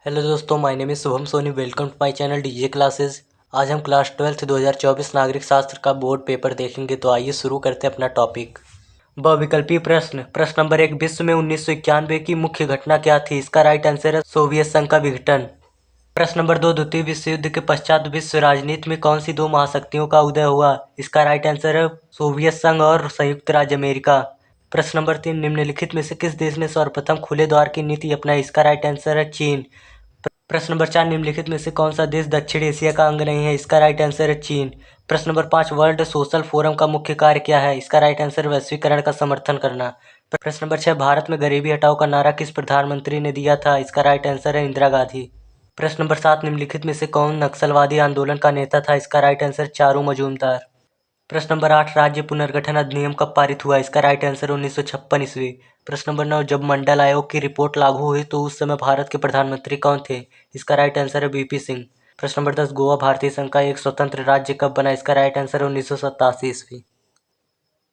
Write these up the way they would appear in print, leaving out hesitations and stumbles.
Hello दोस्तों, my name is Shubham Soni. Welcome to my channel DJ classes. आज हम class 12 2024 नागरिक शास्त्र का बोर्ड पेपर देखेंगे। तो आइए शुरू करते हैं अपना टॉपिक। बहुविकल्पीय प्रश्न। प्रश्न नंबर 1, विश्व में 1991 की मुख्य घटना क्या थी? इसका राइट आंसर है सोवियत संघ का विघटन। प्रश्न नंबर 2, द्वितीय विश्व युद्ध के पश्चात विश्व राजनीति में कौन सी दो महाशक्तियों का उदय हुआ? इसका राइट आंसर है सोवियत संघ और संयुक्त राज्य अमेरिका। प्रश्न नंबर 3, निम्नलिखित में से किस देश ने सर्वप्रथम खुले द्वार की नीति अपनाई? इसका राइट आंसर है चीन। प्रश्न नंबर 4, निम्नलिखित में से कौन सा देश दक्षिण एशिया का अंग नहीं है? इसका राइट आंसर है चीन। प्रश्न नंबर 5, वर्ल्ड सोशल फोरम का मुख्य कार्य क्या है? इसका राइट आंसर वैश्वीकरण का समर्थन करना। प्रश्न नंबर 6, भारत में गरीबी हटाओ का नारा किस प्रधानमंत्री ने दिया था? इसका राइट आंसर है इंदिरा गांधी। प्रश्न नंबर 7, निम्नलिखित में से कौन नक्सलवादी आंदोलन का नेता था? इसका राइट आंसर चारू मजूमदार। प्रश्न नंबर 8, राज्य पुनर्गठन अधिनियम कब पारित हुआ? इसका राइट आंसर 1956 ईस्वी। प्रश्न नंबर 9, जब मंडल आयोग की रिपोर्ट लागू हुई तो उस समय भारत के प्रधानमंत्री कौन थे? इसका राइट आंसर है वीपी सिंह। प्रश्न नंबर 10, गोवा भारतीय संघ का एक स्वतंत्र राज्य कब बना? इसका राइट आंसर है 1987 ईस्वी।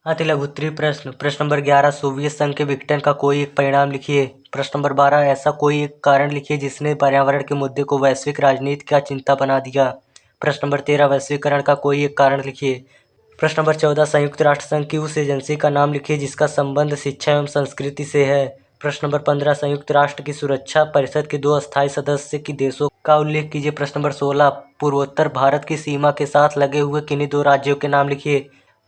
अति लघु उत्तरीय प्रश्न। प्रश्न नंबर 11, सोवियत संघ के विघटन का कोई एक परिणाम लिखिए। प्रश्न नंबर 12, ऐसा कोई एक कारण लिखिए जिसने पर्यावरण के मुद्दे को वैश्विक राजनीति का चिंता बना दिया। प्रश्न नंबर 13, वैश्वीकरण का कोई एक कारण लिखिए। प्रश्न नंबर 14, संयुक्त राष्ट्र संघ की उस एजेंसी का नाम लिखिए जिसका संबंध शिक्षा एवं संस्कृति से है। प्रश्न नंबर 15, संयुक्त राष्ट्र की सुरक्षा परिषद के दो अस्थायी सदस्य की देशों का उल्लेख कीजिए। प्रश्न नंबर 16, पूर्वोत्तर भारत की सीमा के साथ लगे हुए किन्हीं दो राज्यों के नाम लिखिए।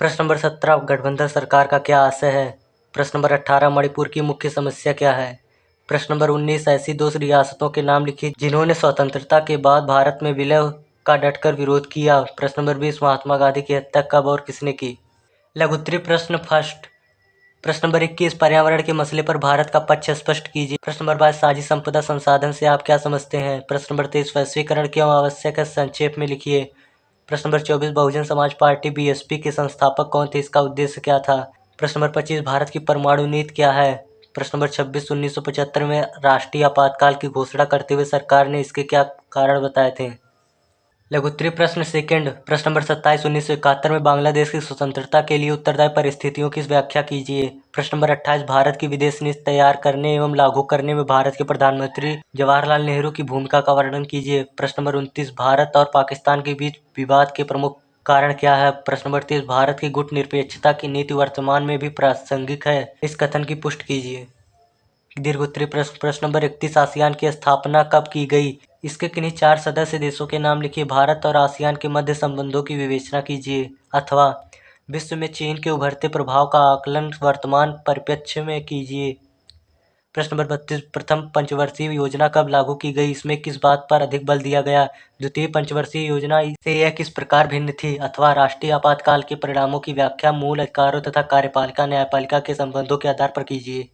प्रश्न नंबर 17, गठबंधन सरकार का क्या आशय है? प्रश्न नंबर 18, मणिपुर की मुख्य समस्या क्या है? प्रश्न नंबर 19, ऐसी दो रियासतों के नाम लिखिए जिन्होंने स्वतंत्रता के बाद भारत में विलय का डटकर विरोध किया। प्रश्न नंबर 20, महात्मा गांधी की हत्या कब और किसने की? लघु उत्तरीय प्रश्न फर्स्ट। प्रश्न नंबर 21, पर्यावरण के मसले पर भारत का पक्ष स्पष्ट कीजिए। प्रश्न नंबर 22, साझी संपदा संसाधन से आप क्या समझते हैं? प्रश्न नंबर 23, वैश्वीकरण क्यों आवश्यक है? संक्षेप में लिखिए। प्रश्न number 24, Bahujan Samaj party BSP के संस्थापक कौन थे? इसका उद्देश्य क्या था? प्रश्न नंबर 25, भारत की परमाणु नीति क्या है? प्रश्न नंबर 26, 1975 में राष्ट्रीय आपातकाल की घोषणा करते हुए सरकार ने इसके क्या कारण बताए थे? लघु उत्तरीय प्रश्न सेकंड। प्रश्न नंबर 27, 1971 में बांग्लादेश की स्वतंत्रता के लिए उत्तरदायी परिस्थितियों की व्याख्या कीजिए। प्रश्न नंबर 28, भारत की विदेश नीति तैयार करने एवं लागू करने में भारत के प्रधानमंत्री जवाहरलाल नेहरू की भूमिका का वर्णन कीजिए। प्रश्न नंबर 29, भारत और पाकिस्तान के बीच विवाद के प्रमुख कारण क्या है? प्रश्न नंबर 30, भारत की गुटनिरपेक्षता की नीति वर्तमान में भी प्रासंगिक है, इस कथन की पुष्टि कीजिए। दीर्घोत्तरीय प्रश्न। प्रश्न नंबर 31, आसियान की स्थापना कब की गई? इसके किन्हीं चार सदस्य देशों के नाम लिखिए। भारत और आसियान के मध्य संबंधों की विवेचना कीजिए। अथवा विश्व में चीन के उभरते प्रभाव का आकलन वर्तमान परिप्रेक्ष्य में कीजिए। प्रश्न नंबर 32, प्रथम पंचवर्षीय योजना कब लागू की गई? इसमें किस बात पर अधिक बल दिया गया? द्वितीय पंचवर्षीय योजना से यह किस प्रकार भिन्न थी? अथवा राष्ट्रीय आपातकाल के परिणामों की व्याख्या मूल अधिकारों तथा कार्यपालिका न्यायपालिका के संबंधों के आधार पर कीजिए।